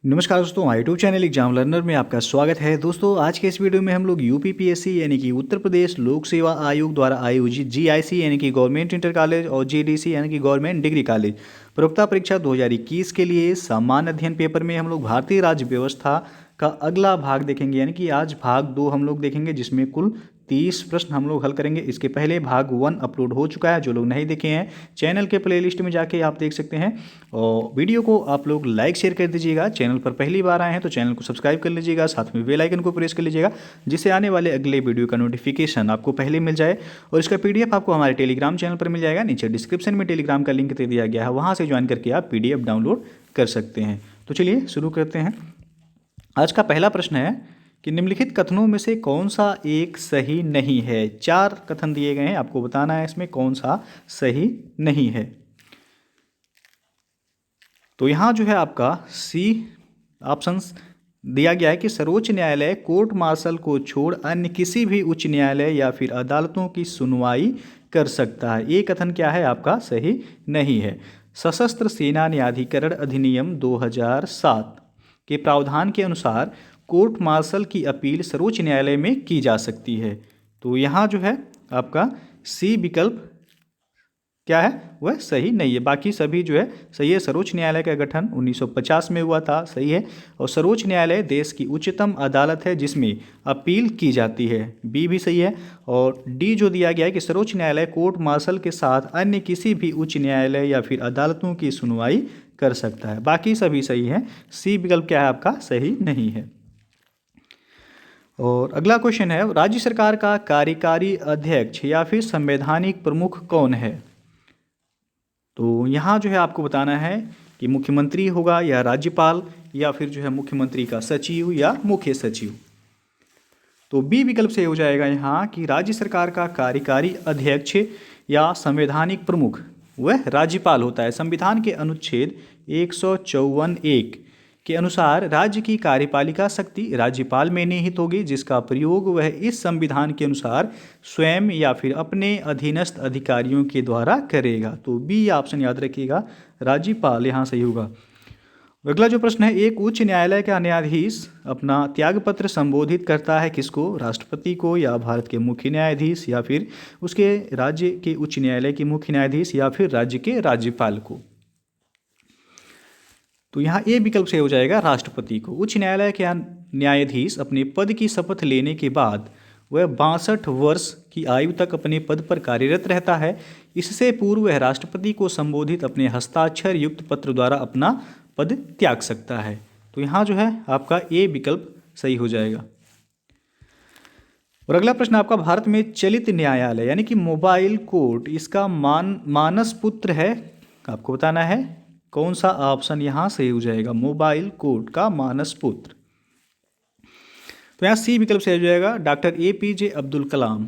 नमस्कार दोस्तों, हमारे यूट्यूब चैनल एग्जाम लर्नर में आपका स्वागत है। दोस्तों, आज के इस वीडियो में हम लोग यूपीपीएससी यानी कि उत्तर प्रदेश लोक सेवा आयोग द्वारा आयोजित जीआईसी यानी कि गवर्नमेंट इंटर कॉलेज और जीडीसी यानी कि गवर्नमेंट डिग्री कॉलेज प्रवक्ता परीक्षा 2021 के लिए सामान्य अध्ययन पेपर में हम लोग भारतीय राज्य व्यवस्था का अगला भाग देखेंगे। यानी कि आज भाग 2 हम लोग देखेंगे, जिसमें कुल 30 प्रश्न हम लोग हल करेंगे। इसके पहले भाग 1 अपलोड हो चुका है। जो लोग नहीं देखे हैं, चैनल के प्लेलिस्ट में जाके आप देख सकते हैं। और वीडियो को आप लोग लाइक शेयर कर दीजिएगा। चैनल पर पहली बार आए हैं तो चैनल को सब्सक्राइब कर लीजिएगा, साथ में बेल आइकन को प्रेस कर लीजिएगा, जिससे आने वाले अगले वीडियो का नोटिफिकेशन आपको पहले मिल जाए। और इसका पीडीएफ आपको हमारे टेलीग्राम चैनल पर मिल जाएगा। नीचे डिस्क्रिप्शन में टेलीग्राम का लिंक दे दिया गया है, वहाँ से ज्वाइन करके आप पीडीएफ डाउनलोड कर सकते हैं। तो चलिए शुरू करते हैं। आज का पहला प्रश्न है कि निम्नलिखित कथनों में से कौन सा एक सही नहीं है। 4 कथन दिए गए हैं, आपको बताना है इसमें कौन सा सही नहीं है। तो यहाँ जो है आपका सी ऑप्शंस दिया गया है कि सर्वोच्च न्यायालय कोर्ट मार्शल को छोड़ अन्य किसी भी उच्च न्यायालय या फिर अदालतों की सुनवाई कर सकता है। ये कथन क्या है आपका सही नहीं है। सशस्त्र सेना न्यायाधिकरण अधिनियम 2007 के प्रावधान के अनुसार कोर्ट मार्शल की अपील सर्वोच्च न्यायालय में की जा सकती है। तो यहाँ जो है आपका सी विकल्प क्या है वह सही नहीं है। बाकी सभी जो है सही है। सर्वोच्च न्यायालय का गठन 1950 में हुआ था, सही है। और सर्वोच्च न्यायालय देश की उच्चतम अदालत है जिसमें अपील की जाती है, बी भी सही है। और डी जो दिया गया है कि सर्वोच्च न्यायालय कोर्ट मार्शल के साथ अन्य किसी भी उच्च न्यायालय या फिर अदालतों की सुनवाई कर सकता है। बाकी सभी सही है। सी विकल्प क्या है आपका सही नहीं है। और अगला क्वेश्चन है, राज्य सरकार का कार्यकारी अध्यक्ष या फिर संवैधानिक प्रमुख कौन है। तो यहाँ जो है आपको बताना है कि मुख्यमंत्री होगा या राज्यपाल या फिर जो है मुख्यमंत्री का सचिव या मुख्य सचिव। तो बी विकल्प से हो जाएगा यहाँ कि राज्य सरकार का कार्यकारी अध्यक्ष या संवैधानिक प्रमुख वह राज्यपाल होता है। संविधान के अनुच्छेद 154(1) के अनुसार राज्य की कार्यपालिका शक्ति राज्यपाल में निहित होगी, जिसका प्रयोग वह इस संविधान के अनुसार स्वयं या फिर अपने अधीनस्थ अधिकारियों के द्वारा करेगा। तो बी ऑप्शन याद रखिएगा, राज्यपाल यहाँ सही होगा। अगला जो प्रश्न है, एक उच्च न्यायालय का न्यायाधीश अपना त्यागपत्र संबोधित करता है किसको, राष्ट्रपति को या भारत के मुख्य न्यायाधीश या फिर उसके राज्य के उच्च न्यायालय के मुख्य न्यायाधीश या फिर राज्य के राज्यपाल को। तो यहाँ ए विकल्प से हो जाएगा राष्ट्रपति को। उच्च न्यायालय के न्यायाधीश अपने पद की शपथ लेने के बाद वह 62 वर्ष की आयु तक अपने पद पर कार्यरत रहता है। इससे पूर्व वह राष्ट्रपति को संबोधित अपने हस्ताक्षर युक्त पत्र द्वारा अपना पद त्याग सकता है। तो यहाँ जो है आपका ए विकल्प सही हो जाएगा। और अगला प्रश्न आपका, भारत में चलित न्यायालय यानी कि मोबाइल कोर्ट इसका मानस पुत्र है। आपको बताना है कौन सा ऑप्शन यहाँ सही हो जाएगा, मोबाइल कोर्ट का मानस पुत्र। तो यहाँ सी विकल्प से हो जाएगा, डॉक्टर APJ अब्दुल कलाम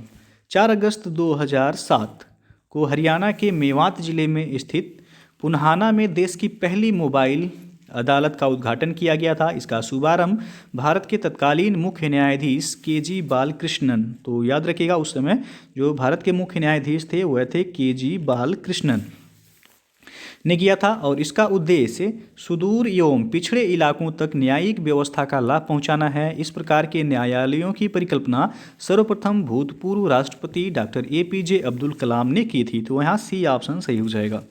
4 अगस्त 2007 को हरियाणा के मेवात जिले में स्थित पुन्हाना में देश की पहली मोबाइल अदालत का उद्घाटन किया गया था। इसका शुभारंभ भारत के तत्कालीन मुख्य न्यायाधीश KG बालकृष्णन, तो याद रखिएगा उस समय जो भारत के मुख्य न्यायाधीश थे वह थे KG बालकृष्णन ने किया था। और इसका उद्देश्य सुदूर एवं पिछड़े इलाकों तक न्यायिक व्यवस्था का लाभ पहुंचाना है। इस प्रकार के न्यायालयों की परिकल्पना सर्वप्रथम भूतपूर्व राष्ट्रपति डॉक्टर APJ अब्दुल कलाम ने की थी। तो यहाँ सी ऑप्शन सही हो जाएगा।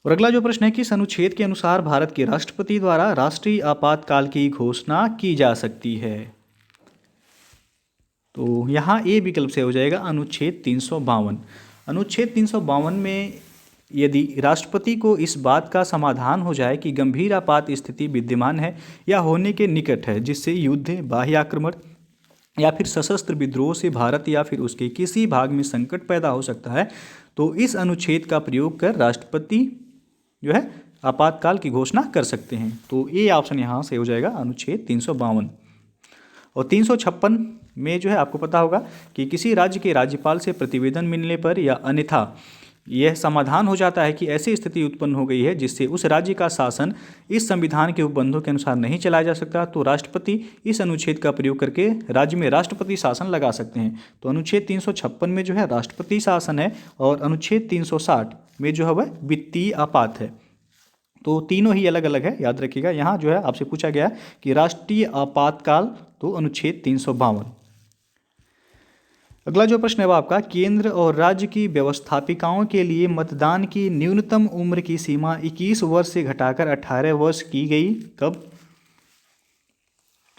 और अगला जो प्रश्न है, किस अनुच्छेद के अनुसार भारत के राष्ट्रपति द्वारा राष्ट्रीय आपातकाल की घोषणा की जा सकती है। तो यहाँ ए विकल्प से हो जाएगा अनुच्छेद 352। अनुच्छेद 352 में यदि राष्ट्रपति को इस बात का समाधान हो जाए कि गंभीर आपात स्थिति विद्यमान है या होने के निकट है, जिससे युद्ध, बाह्य आक्रमण या फिर सशस्त्र विद्रोह से भारत या फिर उसके किसी भाग में संकट पैदा हो सकता है, तो इस अनुच्छेद का प्रयोग कर राष्ट्रपति जो है आपातकाल की घोषणा कर सकते हैं। तो ये ऑप्शन यहाँ से हो जाएगा अनुच्छेद 352। और 356 में जो है आपको पता होगा कि किसी राज्य के राज्यपाल से प्रतिवेदन मिलने पर या अन्यथा यह समाधान हो जाता है कि ऐसी स्थिति उत्पन्न हो गई है जिससे उस राज्य का शासन इस संविधान के उपबंधों के अनुसार नहीं चलाया जा सकता, तो राष्ट्रपति इस अनुच्छेद का प्रयोग करके राज्य में राष्ट्रपति शासन लगा सकते हैं। तो अनुच्छेद 356 में जो है राष्ट्रपति शासन है और अनुच्छेद 360 में जो है वह वित्तीय आपात है। तो तीनों ही अलग अलग है, याद रखिएगा। यहाँ जो है आपसे पूछा गया कि राष्ट्रीय आपातकाल, तो अनुच्छेद 352। अगला जो प्रश्न है वो आपका, केंद्र और राज्य की व्यवस्थापिकाओं के लिए मतदान की न्यूनतम उम्र की सीमा 21 वर्ष से घटाकर 18 वर्ष की गई, कब?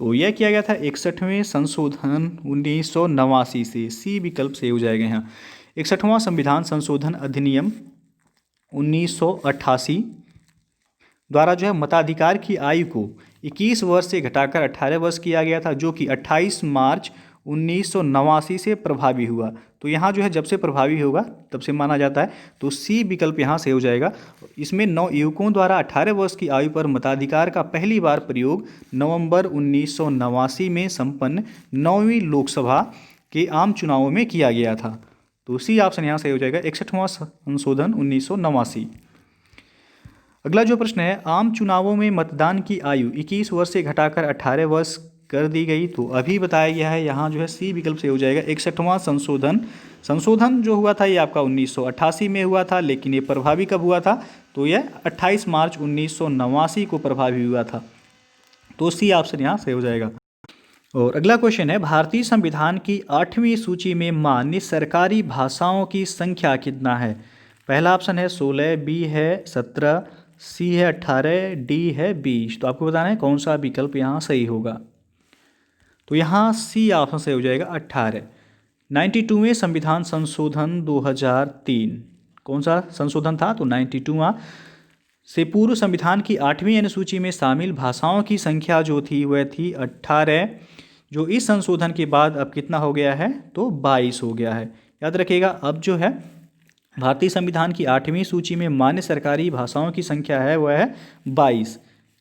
तो यह किया गया था 61वें संशोधन 1989 से। सी विकल्प से हो जाएगा यहाँ। 61वां संविधान संशोधन अधिनियम 1988 द्वारा जो है मताधिकार की आयु को 21 वर्ष से घटाकर 18 वर्ष किया गया था, जो कि 28 मार्च 1989 से प्रभावी हुआ। तो यहाँ जो है जब से प्रभावी होगा तब से माना जाता है, तो सी विकल्प यहाँ से हो जाएगा। इसमें नवयुवकों द्वारा 18 वर्ष की आयु पर मताधिकार का पहली बार प्रयोग नवंबर 1989 में संपन्न 9वीं लोकसभा के आम चुनावों में किया गया था। तो सी ऑप्शन यहाँ से हो जाएगा, 61वां संशोधन 1989। अगला जो प्रश्न है, आम चुनावों में मतदान की आयु 21 वर्ष से घटाकर 18 वर्ष कर दी गई, तो अभी बताया गया है। यहाँ जो है सी विकल्प से हो जाएगा, 61वां संशोधन जो हुआ था ये आपका 1988 में हुआ था, लेकिन ये प्रभावी कब हुआ था? तो यह 28 मार्च 1989 को प्रभावी हुआ था। तो सी ऑप्शन यहाँ से हो जाएगा। और अगला क्वेश्चन है, भारतीय संविधान की 8वीं सूची में मान्य सरकारी भाषाओं की संख्या कितना है? पहला ऑप्शन है 16, बी है 17, सी है 18, डी है 20। तो आपको बताना है कौन सा विकल्प यहाँ सही होगा। तो यहाँ सी ऑप्शन से हो जाएगा 18। 92वें संविधान संशोधन 2003, कौन सा संशोधन था? तो 92वां से पूर्व संविधान की 8वीं अनुसूची में शामिल भाषाओं की संख्या जो थी वह थी 18, जो इस संशोधन के बाद अब कितना हो गया है? तो 22 हो गया है। याद रखिएगा, अब जो है भारतीय संविधान की 8वीं सूची में मान्य सरकारी भाषाओं की संख्या है वह है 22,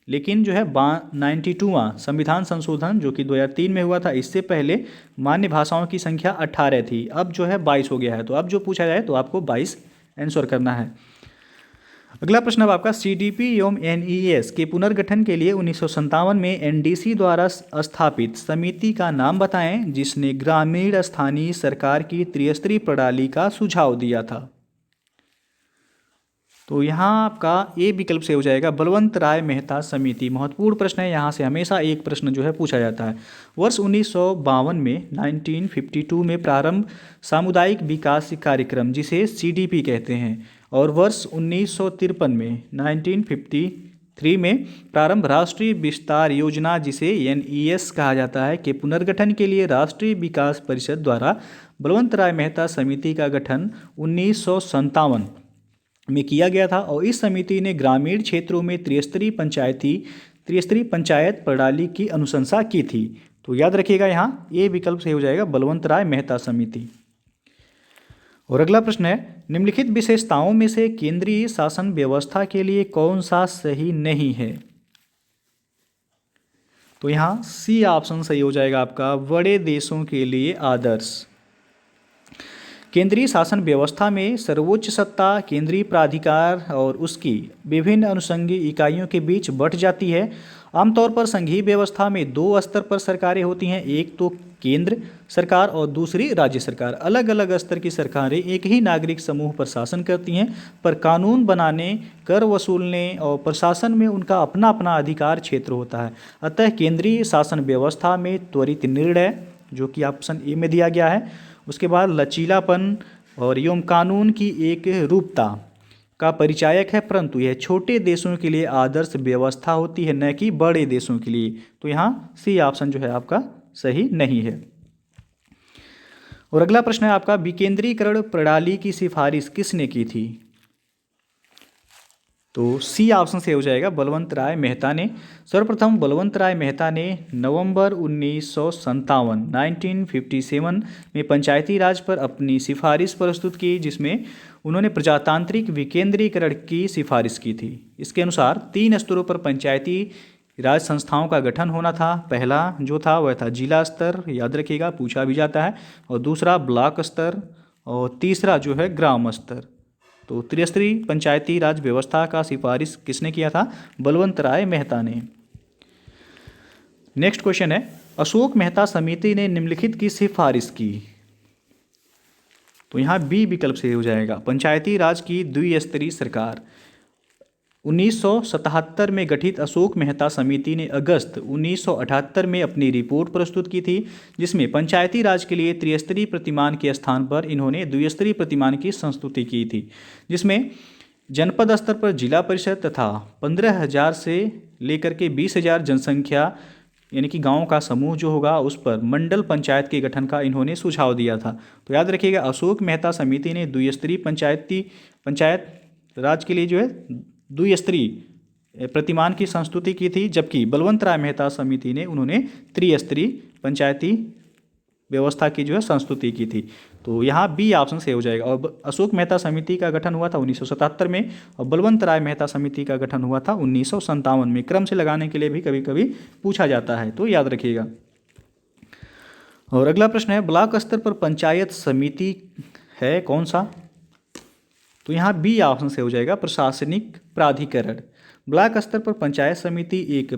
लेकिन जो है 92वां संविधान संशोधन जो कि 2003 में हुआ था, इससे पहले मान्य भाषाओं की संख्या 18 थी, अब जो है 22 हो गया है। तो अब जो पूछा जाए तो आपको 22 आंसर करना है। अगला प्रश्न अब आपका, सीडीपी एवं एनईएस के पुनर्गठन के लिए 1957 में एनडीसी द्वारा स्थापित समिति का नाम बताएं जिसने ग्रामीण स्थानीय सरकार की त्रिस्तरीय प्रणाली का सुझाव दिया था। तो यहाँ आपका ए विकल्प से हो जाएगा, बलवंत राय मेहता समिति। महत्वपूर्ण प्रश्न है, यहाँ से हमेशा एक प्रश्न जो है पूछा जाता है। वर्ष 1952 में 1952 में प्रारंभ सामुदायिक विकास कार्यक्रम जिसे सीडीपी कहते हैं, और वर्ष 1953 में 1953 में प्रारंभ राष्ट्रीय विस्तार योजना जिसे एनईएस कहा जाता है के पुनर्गठन के लिए राष्ट्रीय विकास परिषद द्वारा बलवंत राय मेहता समिति का गठन 1957 में किया गया था, और इस समिति ने ग्रामीण क्षेत्रों में त्रिस्तरीय पंचायत प्रणाली की अनुशंसा की थी। तो याद रखिएगा, यहाँ ए विकल्प से हो जाएगा, बलवंत राय मेहता समिति। और अगला प्रश्न है, निम्नलिखित विशेषताओं में से केंद्रीय शासन व्यवस्था के लिए कौन सा सही नहीं है? तो यहाँ सी ऑप्शन सही हो जाएगा आपका, बड़े देशों के लिए आदर्श। केंद्रीय शासन व्यवस्था में सर्वोच्च सत्ता केंद्रीय प्राधिकार और उसकी विभिन्न अनुषंगी इकाइयों के बीच बंट जाती है। आमतौर पर संघीय व्यवस्था में 2 स्तर पर सरकारें होती हैं, एक तो केंद्र सरकार और दूसरी राज्य सरकार। अलग अलग स्तर की सरकारें एक ही नागरिक समूह पर शासन करती हैं, पर कानून बनाने, कर वसूलने और प्रशासन में उनका अपना अपना अधिकार क्षेत्र होता है। अतः केंद्रीय शासन व्यवस्था में त्वरित निर्णय, जो कि ऑप्शन ए में दिया गया है, उसके बाद लचीलापन और एवं कानून की एक रूपता का परिचायक है, परंतु यह छोटे देशों के लिए आदर्श व्यवस्था होती है, न कि बड़े देशों के लिए। तो यहाँ सी ऑप्शन जो है आपका सही नहीं है। और अगला प्रश्न है आपका, विकेंद्रीकरण प्रणाली की सिफारिश किसने की थी? तो सी ऑप्शन से हो जाएगा, बलवंत राय मेहता ने। सर्वप्रथम बलवंत राय मेहता ने नवंबर 1957 में पंचायती राज पर अपनी सिफारिश प्रस्तुत की, जिसमें उन्होंने प्रजातांत्रिक विकेंद्रीकरण की सिफारिश की थी। इसके अनुसार 3 स्तरों पर पंचायती राज संस्थाओं का गठन होना था। पहला जो था वह था जिला स्तर, याद रखिएगा पूछा भी जाता है, और दूसरा ब्लॉक स्तर, और तीसरा जो है ग्राम स्तर। तो त्रिस्तरीय पंचायती राज व्यवस्था का सिफारिश किसने किया था? बलवंत राय मेहता ने। नेक्स्ट क्वेश्चन है, अशोक मेहता समिति ने निम्नलिखित की सिफारिश की। तो यहाँ बी विकल्प से हो जाएगा, पंचायती राज की द्विस्तरीय सरकार। 1977 में गठित अशोक मेहता समिति ने अगस्त 1978 में अपनी रिपोर्ट प्रस्तुत की थी, जिसमें पंचायती राज के लिए त्रिस्तरीय प्रतिमान के स्थान पर इन्होंने द्विस्तरीय प्रतिमान की संस्तुति की थी, जिसमें जनपद स्तर पर जिला परिषद तथा 15,000 से लेकर के 20,000 जनसंख्या यानी कि गाँव का समूह जो होगा उस पर मंडल पंचायत के गठन का इन्होंने सुझाव दिया था। तो याद रखिएगा, अशोक मेहता समिति ने द्विस्तरीय पंचायत राज के लिए जो है द्विस्तरीय प्रतिमान की संस्तुति की थी, जबकि बलवंत राय मेहता समिति ने उन्होंने त्रिस्तरीय पंचायती व्यवस्था की जो है संस्तुति की थी। तो यहाँ बी ऑप्शन से हो जाएगा। और अशोक मेहता समिति का गठन हुआ था 1977 में और बलवंत राय मेहता समिति का गठन हुआ था 1957 में। क्रम से लगाने के लिए भी कभी कभी पूछा जाता है, तो याद रखिएगा। और अगला प्रश्न है, ब्लॉक स्तर पर पंचायत समिति है कौन सा? तो यहाँ बी ऑप्शन से हो जाएगा, प्रशासनिक प्राधिकरण। ब्लॉक स्तर पर पंचायत समिति एक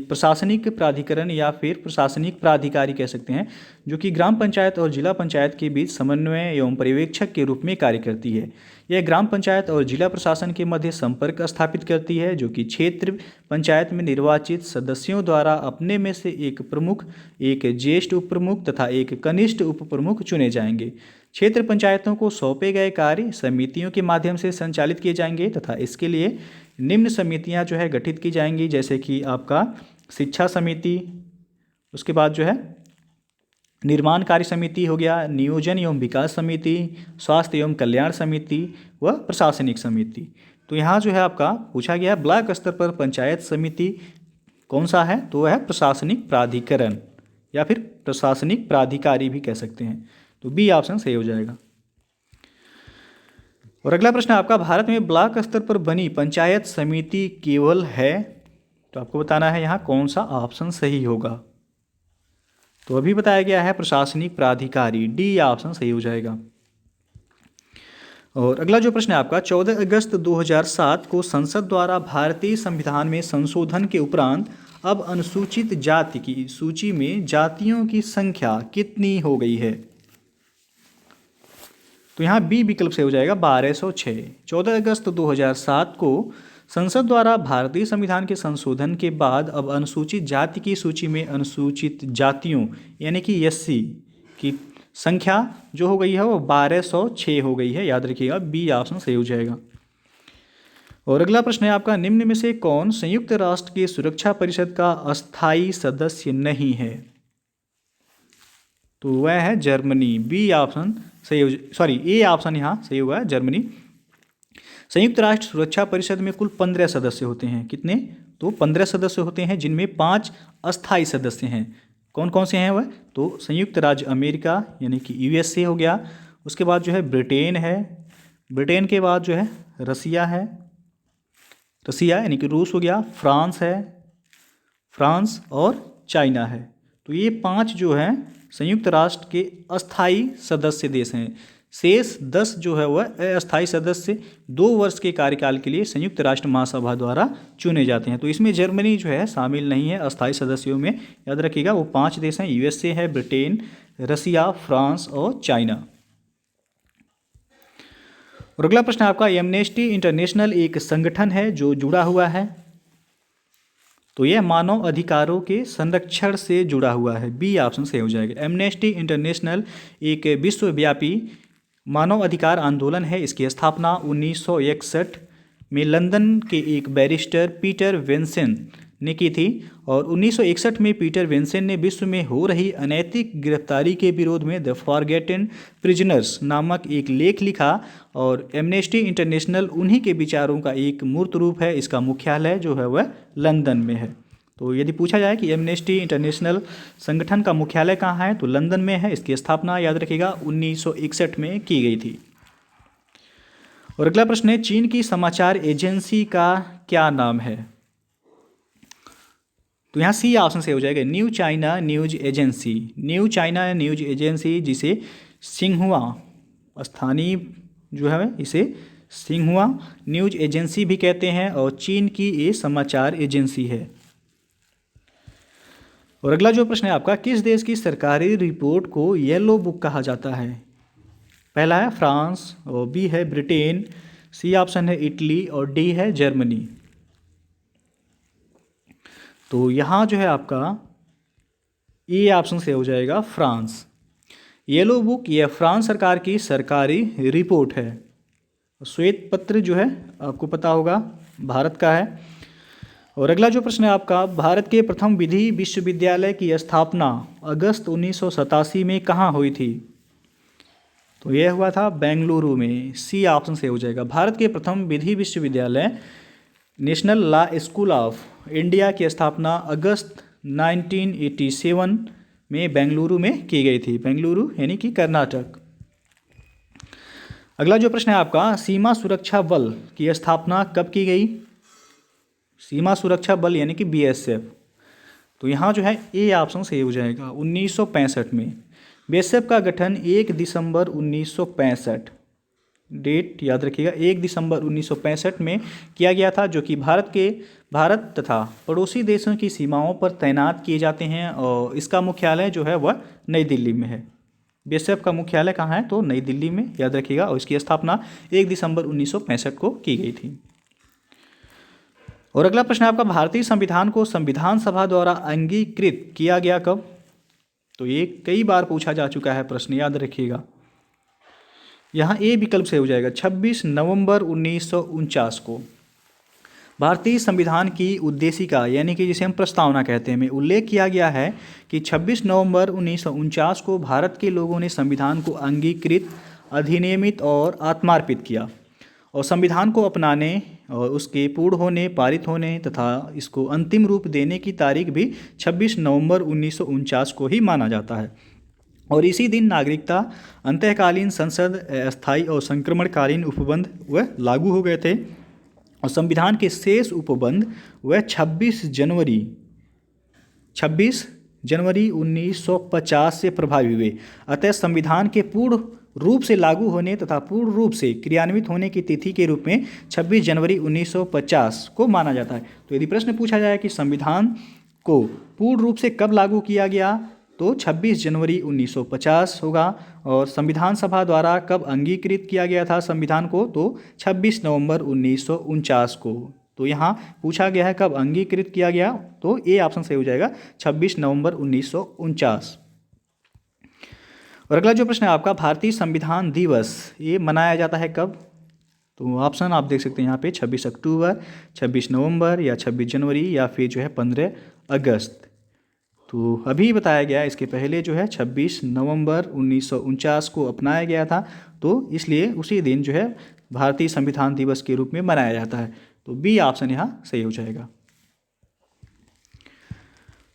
प्रशासनिक प्राधिकरण या फिर प्रशासनिक प्राधिकारी कह सकते हैं, जो कि ग्राम पंचायत और जिला पंचायत के बीच समन्वय एवं पर्यवेक्षक के रूप में कार्य करती है। यह ग्राम पंचायत और जिला प्रशासन के मध्य संपर्क स्थापित करती है, जो कि क्षेत्र पंचायत में निर्वाचित सदस्यों द्वारा अपने में से एक प्रमुख, एक ज्येष्ठ उप प्रमुख तथा एक कनिष्ठ उप प्रमुख चुने जाएंगे। क्षेत्र पंचायतों को सौंपे गए कार्य समितियों के माध्यम से संचालित किए जाएंगे तथा इसके लिए निम्न समितियां जो है गठित की जाएंगी, जैसे कि आपका शिक्षा समिति, उसके बाद जो है निर्माण कार्य समिति हो गया, नियोजन एवं विकास समिति, स्वास्थ्य एवं कल्याण समिति व प्रशासनिक समिति। तो यहाँ जो है आपका पूछा गया है ब्लॉक स्तर पर पंचायत समिति कौन सा है? तो वह है प्रशासनिक प्राधिकरण या फिर प्रशासनिक प्राधिकारी भी कह सकते हैं। तो बी ऑप्शन सही हो जाएगा। और अगला प्रश्न आपका, भारत में ब्लॉक स्तर पर बनी पंचायत समिति केवल है? तो आपको बताना है यहाँ कौन सा ऑप्शन सही होगा। तो अभी बताया गया है प्रशासनिक प्राधिकारी, डी ऑप्शन सही हो जाएगा। और अगला जो प्रश्न है आपका, 14 अगस्त 2007 को संसद द्वारा भारतीय संविधान में संशोधन के उपरांत अब अनुसूचित जाति की सूची में जातियों की संख्या कितनी हो गई है? तो यहाँ बी विकल्प से हो जाएगा 1206। 14 अगस्त 2007 को संसद द्वारा भारतीय संविधान के संशोधन के बाद अब अनुसूचित जाति की सूची में अनुसूचित जातियों यानी कि एससी की संख्या जो हो गई है वो 1206 हो गई है। याद रखिएगा, बी ऑप्शन सही हो जाएगा। और अगला प्रश्न है आपका, निम्न में से कौन संयुक्त राष्ट्र की सुरक्षा परिषद का अस्थायी सदस्य नहीं है? तो वह है जर्मनी, बी ऑप्शन सही हो, सॉरी ए ऑप्शन यहाँ सही हुआ है, जर्मनी। संयुक्त राष्ट्र सुरक्षा परिषद में कुल 15 सदस्य होते हैं। कितने? तो 15 सदस्य होते हैं, जिनमें 5 अस्थायी सदस्य हैं। कौन कौन से हैं वह? तो संयुक्त राज्य अमेरिका यानी कि यूएसए हो गया, उसके बाद जो है ब्रिटेन है, ब्रिटेन के बाद जो है रसिया है, रसिया यानी कि रूस हो गया, फ्रांस है, फ्रांस और चाइना है। तो ये 5 जो हैं संयुक्त राष्ट्र के अस्थायी सदस्य देश हैं। शेष 10 जो है वह अस्थायी सदस्य 2 वर्ष के कार्यकाल के लिए संयुक्त राष्ट्र महासभा द्वारा चुने जाते हैं। तो इसमें जर्मनी जो है शामिल नहीं है अस्थायी सदस्यों में। याद रखिएगा, वो 5 देश हैं, यूएसए है, ब्रिटेन, रसिया, फ्रांस और चाइना। और अगला प्रश्न आपका, एमनेस्टी इंटरनेशनल एक संगठन है जो जुड़ा हुआ है? तो यह मानव अधिकारों के संरक्षण से जुड़ा हुआ है, बी ऑप्शन सही हो जाएगा। एमनेस्टी इंटरनेशनल एक विश्वव्यापी मानव अधिकार आंदोलन है। इसकी स्थापना 1961 में लंदन के एक बैरिस्टर पीटर वेंसन ने की थी और 1961 में पीटर वेंसन ने विश्व में हो रही अनैतिक गिरफ्तारी के विरोध में द फॉरगेटन प्रिजनर्स नामक एक लेख लिखा और एमनेस्टी इंटरनेशनल उन्हीं के विचारों का एक मूर्त रूप है। इसका मुख्यालय जो है वह लंदन में है। तो यदि पूछा जाए कि एमनेस्टी इंटरनेशनल संगठन का मुख्यालय कहाँ है, तो लंदन में है। इसकी स्थापना याद रखिएगा 1961 में की गई थी। और अगला प्रश्न है, चीन की समाचार एजेंसी का क्या नाम है? तो यहाँ सी ऑप्शन से हो जाएगा, new China news agency. New China news agency, जिसे सिंहुआ स्थानीय जो है इसे सिंहुआ न्यूज एजेंसी भी कहते हैं और चीन की ये समाचार एजेंसी है। और अगला जो प्रश्न है आपका, किस देश की सरकारी रिपोर्ट को येलो बुक कहा जाता है? पहला है फ्रांस और बी है ब्रिटेन, सी है जर्मनी। तो यहाँ बी ऑप्शन सही हो जाएगा, फ्रांस। और अगला जो प्रश्न है आपका, किस देश की सरकारी रिपोर्ट को येलो बुक कहा जाता है? पहला है फ्रांस और बी है ब्रिटेन, सी है जर्मनी। तो यहाँ बी ऑप्शन सही हो जाएगा, फ्रांस। और अगला जो प्रश्न है आपका, किस देश की सरकारी रिपोर्ट को येलो बुक कहा जाता है? पहला है फ्रांस और बी है ब्रिटेन, सी ऑप्शन है इटली और डी है जर्मनी। तो यहाँ जो है आपका ए ऑप्शन से हो जाएगा फ्रांस। येलो बुक यह फ्रांस सरकार की सरकारी रिपोर्ट है। श्वेत पत्र जो है आपको पता होगा भारत का है। और अगला जो प्रश्न है आपका, भारत के प्रथम विधि विश्वविद्यालय की स्थापना अगस्त 1987 में कहाँ हुई थी? तो यह हुआ था बेंगलुरु में। सी ऑप्शन से हो जाएगा। भारत के प्रथम विधि विश्वविद्यालय national law school of India की स्थापना अगस्त 1987 में बेंगलुरु में की गई थी। बेंगलुरु यानी कि कर्नाटक। अगला जो प्रश्न है आपका, सीमा सुरक्षा बल की स्थापना कब की गई? सीमा सुरक्षा बल यानी कि बीएसएफ। तो यहाँ जो है ए ऑप्शन सही हो जाएगा 1965 में। बीएसएफ का गठन 1 दिसंबर 1965, डेट याद रखिएगा, 1 दिसंबर 1965 में किया गया था, जो कि भारत तथा पड़ोसी देशों की सीमाओं पर तैनात किए जाते हैं। और इसका मुख्यालय जो है वह नई दिल्ली में है। बीएसएफ का मुख्यालय कहाँ है? तो नई दिल्ली में, याद रखिएगा। और इसकी स्थापना 1 दिसंबर 1965 को की गई थी। और अगला प्रश्न है आपका, भारतीय संविधान को संविधान सभा द्वारा अंगीकृत किया गया कब? तो ये कई बार पूछा जा चुका है प्रश्न, याद रखिएगा। यहाँ ए विकल्प से हो जाएगा 26 नवंबर 1949 को। भारतीय संविधान की उद्देशिका यानी कि जिसे हम प्रस्तावना कहते हैं में उल्लेख किया गया है कि 26 नवंबर 1949 को भारत के लोगों ने संविधान को अंगीकृत, अधिनियमित और आत्मार्पित किया। और संविधान को अपनाने और उसके पूर्ण होने, पारित होने तथा इसको अंतिम रूप देने की तारीख भी 26 नवंबर 1949 को ही माना जाता है। और इसी दिन नागरिकता, अंतःकालीन संसद, अस्थायी और संक्रमणकालीन उपबंध वह लागू हो गए थे। और संविधान के शेष उपबंध वह 26 जनवरी 1950 से प्रभावी हुए। अतः संविधान के पूर्ण रूप से लागू होने तथा पूर्ण रूप से क्रियान्वित होने की तिथि के रूप में 26 जनवरी 1950 को माना जाता है। तो यदि प्रश्न पूछा जाए कि संविधान को पूर्ण रूप से कब लागू किया गया, तो 26 जनवरी 1950 होगा। और संविधान सभा द्वारा कब अंगीकृत किया गया था संविधान को, तो 26 नवंबर 1949 को। तो यहाँ पूछा गया है कब अंगीकृत किया गया, तो ए ऑप्शन सही हो जाएगा 26 नवंबर 1949। और अगला जो प्रश्न है आपका, भारतीय संविधान दिवस ये मनाया जाता है कब? तो ऑप्शन आप देख सकते हैं यहाँ पे 26 अक्टूबर, 26 नवंबर या 26 जनवरी या फिर जो है 15 अगस्त। तो अभी बताया गया, इसके पहले जो है 26 नवंबर 1949 को अपनाया गया था, तो इसलिए उसी दिन जो है भारतीय संविधान दिवस के रूप में मनाया जाता है। तो बी ऑप्शन यहाँ सही हो जाएगा।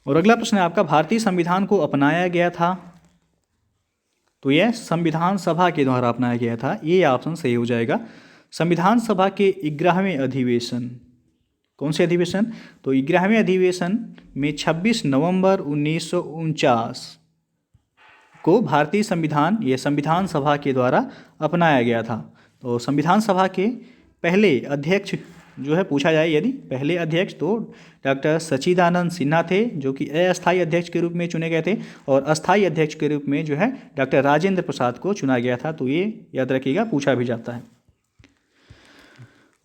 और अगला प्रश्न है आपका, भारतीय संविधान को अपनाया गया था, तो यह संविधान सभा के द्वारा अपनाया गया था। ये ऑप्शन सही हो जाएगा। संविधान सभा के 11वें अधिवेशन, कौन से अधिवेशन? तो 11वें अधिवेशन में 26 नवंबर 1949 को भारतीय संविधान ये संविधान सभा के द्वारा अपनाया गया था। तो संविधान सभा के पहले अध्यक्ष जो है पूछा जाए यदि पहले अध्यक्ष, तो डॉक्टर सच्चिदानंद सिन्हा थे, जो कि अस्थायी अध्यक्ष के रूप में चुने गए थे। और अस्थायी अध्यक्ष के रूप में जो है डॉक्टर राजेंद्र प्रसाद को चुना गया था। तो ये याद रखिएगा, पूछा भी जाता है।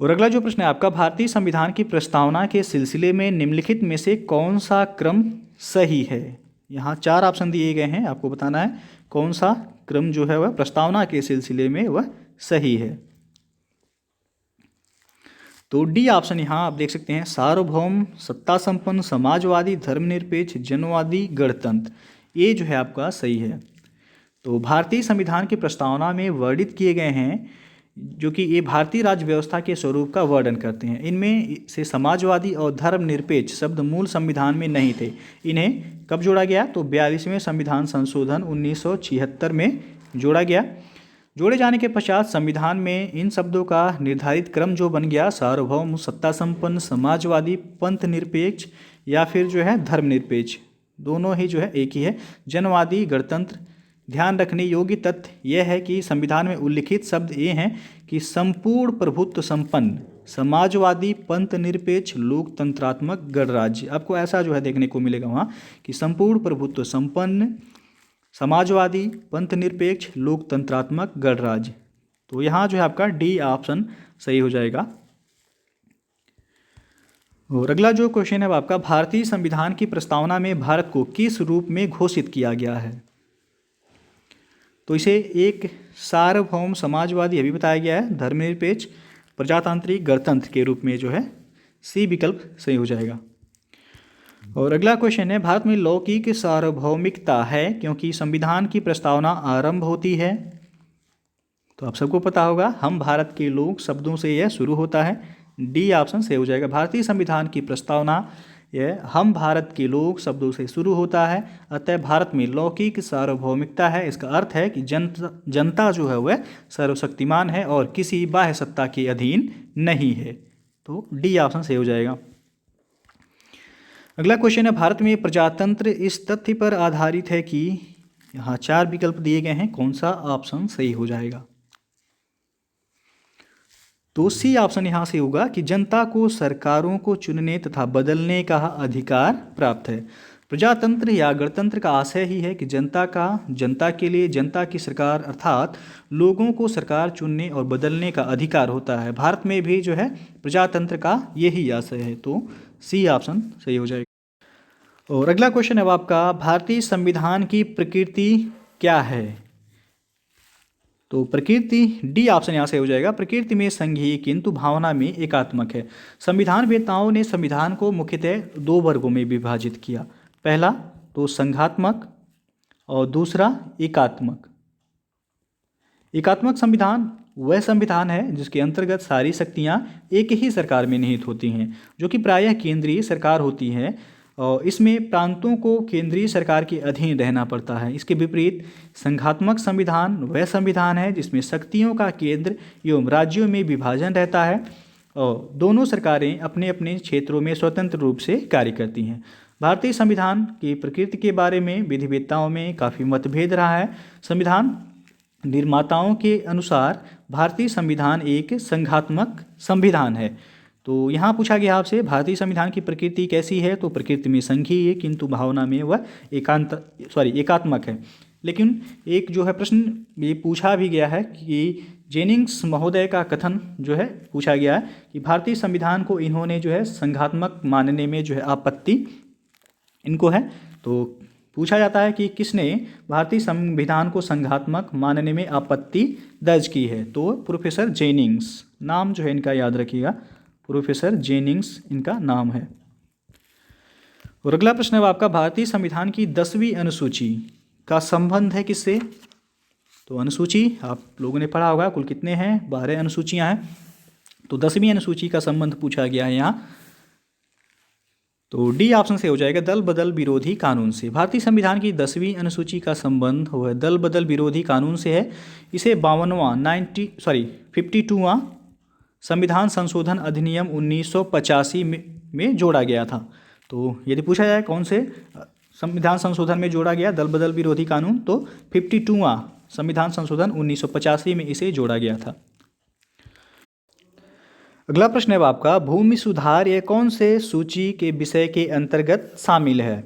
और अगला जो प्रश्न है आपका, भारतीय संविधान की प्रस्तावना के सिलसिले में निम्नलिखित में से कौन सा क्रम सही है? यहाँ 4 ऑप्शन दिए गए हैं, आपको बताना है कौन सा क्रम जो है वह प्रस्तावना के सिलसिले में वह सही है। तो डी ऑप्शन यहाँ आप देख सकते हैं, सार्वभौम, सत्ता संपन्न, समाजवादी, धर्मनिरपेक्ष, जनवादी, गणतंत्र, ये जो है आपका सही है। तो भारतीय संविधान की प्रस्तावना में वर्णित किए गए हैं जो कि ये भारतीय राज्य व्यवस्था के स्वरूप का वर्णन करते हैं। इनमें से समाजवादी और धर्मनिरपेक्ष शब्द मूल संविधान में नहीं थे। इन्हें कब जोड़ा गया? तो 42वें संविधान संशोधन 1976 में जोड़ा गया। जोड़े जाने के पश्चात संविधान में इन शब्दों का निर्धारित क्रम जो बन गया, सार्वभौम, सत्ता संपन्न, समाजवादी, पंथ निरपेक्ष या फिर जो है धर्मनिरपेक्ष, दोनों ही जो है एक ही है, जनवादी, गणतंत्र। ध्यान रखने योग्य तथ्य यह है कि संविधान में उल्लिखित शब्द ये हैं कि संपूर्ण प्रभुत्व संपन्न, समाजवादी, पंथ निरपेक्ष, लोकतंत्रात्मक, गणराज्य। आपको ऐसा जो है देखने को मिलेगा वहाँ कि संपूर्ण प्रभुत्व संपन्न, समाजवादी, पंथ निरपेक्ष, लोकतंत्रात्मक, गणराज्य। तो यहाँ जो है आपका डी ऑप्शन सही हो जाएगा। और अगला जो क्वेश्चन है वो आपका, भारतीय संविधान की प्रस्तावना में भारत को किस रूप में घोषित किया गया है? तो इसे एक सार्वभौम समाजवादी अभी बताया गया है, धर्मनिरपेक्ष, प्रजातांत्रिक, गणतंत्र के रूप में जो है सी विकल्प सही हो जाएगा। और अगला क्वेश्चन है, भारत में लौकिक सार्वभौमिकता है क्योंकि संविधान की प्रस्तावना आरंभ होती है। तो आप सबको पता होगा, हम भारत के लोग शब्दों से यह शुरू होता है, डी ऑप्शन सही हो जाएगा। भारतीय संविधान की प्रस्तावना यह हम भारत के लोग शब्दों से शुरू होता है, अतः भारत में लौकिक सार्वभौमिकता है। इसका अर्थ है कि जनता जो है वह सर्वशक्तिमान है और किसी बाह्य सत्ता के अधीन नहीं है। तो डी ऑप्शन सही हो जाएगा। अगला क्वेश्चन है, भारत में प्रजातंत्र इस तथ्य पर आधारित है कि, यहाँ 4 विकल्प दिए गए हैं, कौन सा ऑप्शन सही हो जाएगा? तो सी ऑप्शन यहाँ से होगा कि जनता को सरकारों को चुनने तथा बदलने का अधिकार प्राप्त है। प्रजातंत्र या गणतंत्र का आशय ही है कि जनता के लिए जनता की सरकार, अर्थात लोगों को सरकार चुनने और बदलने का अधिकार होता है। भारत में भी जो है प्रजातंत्र का यही आशय है। तो सी ऑप्शन सही हो जाएगा। और अगला क्वेश्चन है आपका, भारतीय संविधान की प्रकृति क्या है? तो प्रकृति डी ऑप्शन यहाँ से हो जाएगा। प्रकृति में संघीय किंतु भावना में एकात्मक है। संविधान वेताओं ने संविधान को मुख्यतः 2 वर्गों में विभाजित किया। पहला तो संघात्मक और दूसरा एकात्मक। एकात्मक संविधान वह संविधान है जिसके अंतर्गत सारी शक्तियाँ एक ही सरकार में निहित होती हैं, जो कि प्रायः केंद्रीय सरकार होती है, और इसमें प्रांतों को केंद्रीय सरकार के अधीन रहना पड़ता है। इसके विपरीत संघात्मक संविधान वह संविधान है जिसमें शक्तियों का केंद्र एवं राज्यों में विभाजन रहता है और दोनों सरकारें अपने अपने क्षेत्रों में स्वतंत्र रूप से कार्य करती हैं। भारतीय संविधान की प्रकृति के बारे में विधिवेत्ताओं में काफ़ी मतभेद रहा है। संविधान निर्माताओं के अनुसार भारतीय संविधान एक संघात्मक संविधान है। तो यहाँ पूछा गया आपसे भारतीय संविधान की प्रकृति कैसी है? तो प्रकृति में संघीय है किंतु भावना में वह एकात्मक है। लेकिन एक जो है प्रश्न ये पूछा भी गया है कि जेनिंग्स महोदय का कथन जो है पूछा गया है कि भारतीय संविधान को इन्होंने जो है संघात्मक मानने में जो है आपत्ति इनको है। तो पूछा जाता है कि किसने भारतीय संविधान को संघात्मक मानने में आपत्ति दर्ज की है? तो प्रोफेसर जेनिंग्स, नाम जो है इनका याद रखिएगा, प्रोफेसर जेनिंग्स इनका नाम है। और अगला प्रश्न है आपका, भारतीय संविधान की 10वीं अनुसूची का संबंध है किससे? तो अनुसूची आप लोगों ने पढ़ा होगा, कुल कितने हैं? 12 अनुसूचियां हैं। तो 10वीं अनुसूची का संबंध पूछा गया है यहाँ। तो डी ऑप्शन से हो जाएगा, दल बदल विरोधी कानून से। भारतीय संविधान की 10वीं अनुसूची का संबंध वह दल बदल विरोधी कानून से है। इसे 52वां संविधान संशोधन अधिनियम 1985 में जोड़ा गया था। तो यदि पूछा जाए कौन से संविधान संशोधन में जोड़ा गया दल बदल विरोधी कानून, तो 52वां संविधान संशोधन 1985 में इसे जोड़ा गया था। अगला प्रश्न है आपका, भूमि सुधार यह कौन से सूची के विषय के अंतर्गत शामिल है?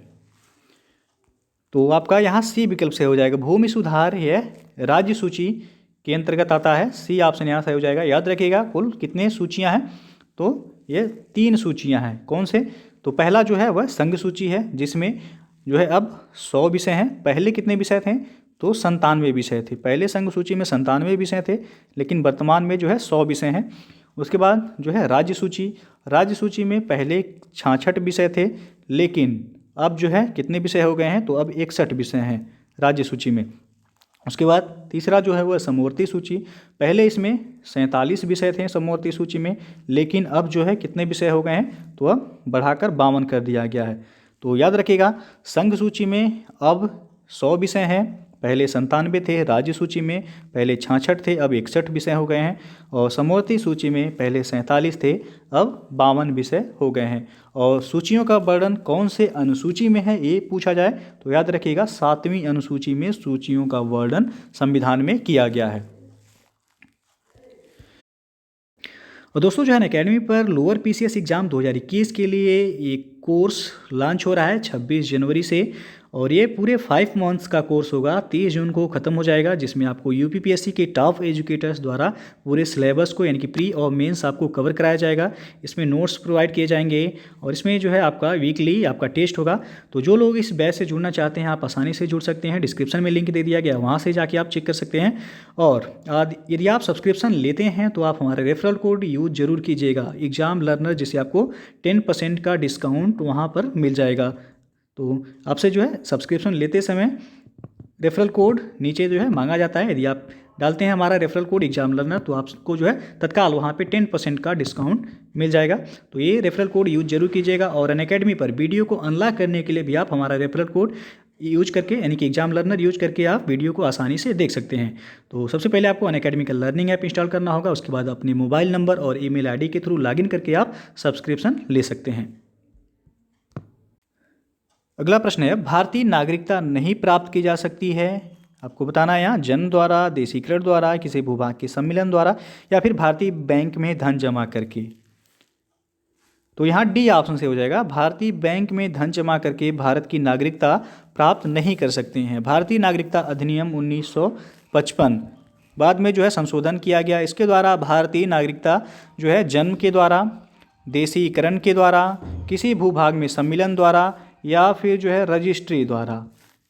तो आपका यहाँ सी विकल्प से हो जाएगा। भूमि सुधार यह राज्य सूची के अंतर्गत आता है। सी ऑप्शन यहाँ से हो जाएगा। याद रखिएगा कुल कितने सूचियाँ हैं? तो ये 3 सूचियाँ हैं। कौन से? तो पहला जो है वह संघ सूची है जिसमें जो है अब 100 विषय हैं। पहले कितने विषय थे? तो 97 विषय थे। पहले संघ सूची में 97 विषय थे, लेकिन वर्तमान में जो है 100 विषय हैं। उसके बाद जो है राज्य सूची में पहले 66 विषय थे, लेकिन अब जो है कितने विषय हो गए हैं? तो अब 61 विषय हैं राज्य सूची में। उसके बाद तीसरा जो है वह समवर्ती सूची। पहले इसमें 47 विषय थे समवर्ती सूची में, लेकिन अब जो है कितने विषय हो गए हैं? तो अब बढ़ाकर 52 कर दिया गया है। तो याद रखिएगा, संघ सूची में अब 100 विषय हैं, पहले 97 थे। राज्य सूची में पहले 66 थे, अब 61 विषय हो गए हैं। और समवर्ती सूची में पहले 47 थे, अब 52 विषय हो गए हैं। और सूचियों का वर्णन कौन से अनुसूची में है ये पूछा जाए तो याद रखिएगा 7वीं अनुसूची में सूचियों का वर्णन संविधान में किया गया है। और दोस्तों जो है ना, अकेडमी पर लोअर पीसीएस एग्जाम 2021 के लिए एक कोर्स लॉन्च हो रहा है 26 जनवरी से, और ये पूरे 5 मंथ्स का कोर्स होगा। 30 जून को ख़त्म हो जाएगा, जिसमें आपको यूपीपीएससी के टॉप एजुकेटर्स द्वारा पूरे सिलेबस को यानी कि प्री और मेंस आपको कवर कराया जाएगा। इसमें नोट्स प्रोवाइड किए जाएंगे और इसमें जो है आपका वीकली आपका टेस्ट होगा। तो जो लोग इस बैच से जुड़ना चाहते हैं आप आसानी से जुड़ सकते हैं। डिस्क्रिप्शन में लिंक दे दिया गया, वहाँ से जाके आप चेक कर सकते हैं। और यदि आप सब्सक्रिप्शन लेते हैं तो आप हमारा रेफरल कोड यूज जरूर कीजिएगा, एग्जाम लर्नर, जिससे आपको 10% का डिस्काउंट वहाँ पर मिल जाएगा। तो आपसे जो है सब्सक्रिप्शन लेते समय रेफरल कोड नीचे जो है मांगा जाता है। यदि आप डालते हैं हमारा रेफरल कोड एग्जाम लर्नर तो आपको जो है तत्काल वहाँ पे 10% का डिस्काउंट मिल जाएगा। तो ये रेफरल कोड यूज जरूर कीजिएगा। और अनअकैडमी पर वीडियो को अनलॉक करने के लिए भी आप हमारा रेफरल कोड यूज करके यानी कि एग्जाम लर्नर यूज करके आप वीडियो को आसानी से देख सकते हैं। तो सबसे पहले आपको अनअकैडमी का लर्निंग ऐप इंस्टॉल करना होगा। उसके बाद अपने मोबाइल नंबर और ईमेल आईडी के थ्रू लॉगिन करके आप सब्सक्रिप्शन ले सकते हैं। अगला प्रश्न है, भारतीय नागरिकता नहीं प्राप्त की जा सकती है। आपको बताना है यहाँ जन्म द्वारा, देशीकरण द्वारा, किसी भूभाग के सम्मेलन द्वारा, या फिर भारतीय बैंक में धन जमा करके। तो यहाँ डी ऑप्शन से हो जाएगा। भारतीय बैंक में धन जमा करके भारत की नागरिकता प्राप्त नहीं कर सकते हैं। भारतीय नागरिकता अधिनियम 1955 बाद में जो है संशोधन किया गया। इसके द्वारा भारतीय नागरिकता जो है जन्म के द्वारा, देशीकरण के द्वारा, किसी भूभाग में सम्मिलन द्वारा या फिर जो है रजिस्ट्री द्वारा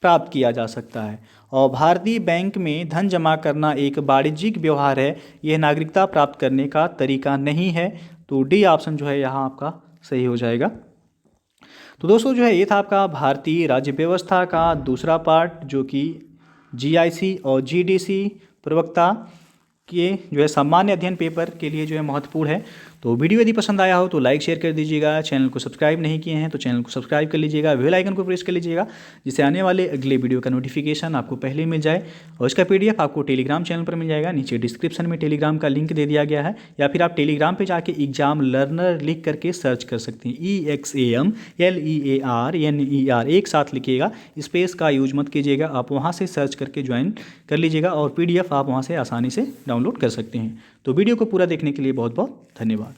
प्राप्त किया जा सकता है। और भारतीय बैंक में धन जमा करना एक वाणिज्यिक व्यवहार है, यह नागरिकता प्राप्त करने का तरीका नहीं है। तो डी ऑप्शन जो है यहाँ आपका सही हो जाएगा। तो दोस्तों जो है ये था आपका भारतीय राज्य व्यवस्था का दूसरा पार्ट, जो कि जीआईसी और जीडीसी प्रवक्ता के जो है सामान्य अध्ययन पेपर के लिए जो है महत्वपूर्ण है। तो वीडियो यदि पसंद आया हो तो लाइक शेयर कर दीजिएगा। चैनल को सब्सक्राइब नहीं किए हैं तो चैनल को सब्सक्राइब कर लीजिएगा, बेल आइकन को प्रेस कर लीजिएगा, जिससे आने वाले अगले वीडियो का नोटिफिकेशन आपको पहले ही मिल जाए। और इसका पीडीएफ आपको टेलीग्राम चैनल पर मिल जाएगा। नीचे डिस्क्रिप्शन में टेलीग्राम का लिंक दे दिया गया है, या फिर आप टेलीग्राम पर जाके एग्जाम लर्नर लिख करके सर्च कर सकते हैं। EXAMLEARNER एक साथ लिखिएगा, स्पेस का यूज मत कीजिएगा। आप वहाँ से सर्च करके ज्वाइन कर लीजिएगा और पीडीएफ आप वहाँ से आसानी से डाउनलोड कर सकते हैं। तो वीडियो को पूरा देखने के लिए बहुत बहुत धन्यवाद।